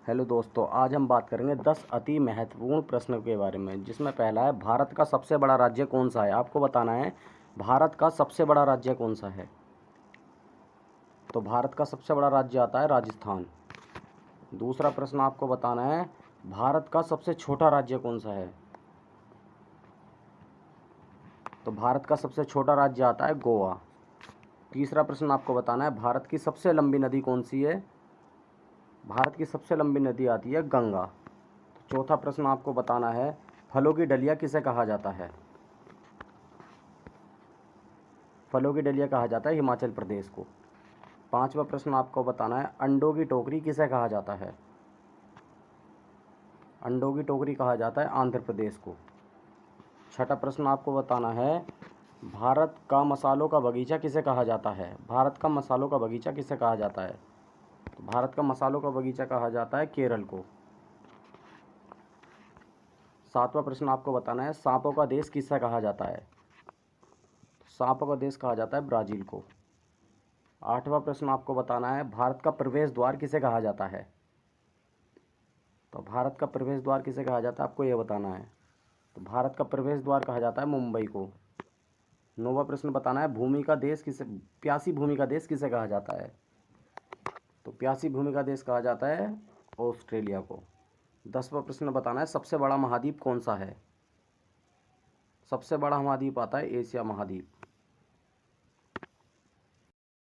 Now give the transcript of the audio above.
Hello दोस्तों, आज हम बात करेंगे 10 अति महत्वपूर्ण प्रश्नों के बारे में, जिसमें पहला है भारत का सबसे बड़ा राज्य कौन सा है। आपको बताना है भारत का सबसे बड़ा राज्य कौन सा है। तो भारत का सबसे बड़ा राज्य आता है राजस्थान। दूसरा प्रश्न आपको बताना है भारत का सबसे छोटा राज्य कौन सा है। तो भारत का सबसे छोटा राज्य आता है गोवा। तीसरा प्रश्न आपको बताना है भारत की सबसे लंबी नदी कौन सी है। भारत की सबसे लंबी नदी आती है गंगा। चौथा प्रश्न आपको बताना है फलों की डलिया किसे कहा जाता है। फलों की डलिया कहा जाता है हिमाचल प्रदेश को। पांचवा प्रश्न आपको बताना है अंडों की टोकरी किसे कहा जाता है। अंडों की टोकरी कहा जाता है आंध्र प्रदेश को। छठा प्रश्न आपको बताना है भारत का मसालों का बगीचा किसे कहा जाता है। भारत का मसालों का बगीचा किसे कहा जाता है। तो भारत का मसालों का बगीचा कहा जाता है केरल को। सातवां प्रश्न आपको बताना है सांपों का देश किसे कहा जाता है। सांपों का देश कहा जाता है ब्राज़ील को। आठवां प्रश्न आपको बताना है भारत का प्रवेश द्वार किसे कहा जाता है। तो भारत का प्रवेश द्वार किसे कहा जाता है आपको ये बताना है। तो भारत का प्रवेश द्वार कहा जाता है मुंबई को। नौवां प्रश्न बताना है भूमि का देश किसे प्यासी भूमि का देश किसे कहा जाता है। तो प्यासी भूमि का देश कहा जाता है ऑस्ट्रेलिया को। 10वां प्रश्न बताना है सबसे बड़ा महाद्वीप कौन सा है। सबसे बड़ा महाद्वीप आता है एशिया महाद्वीप।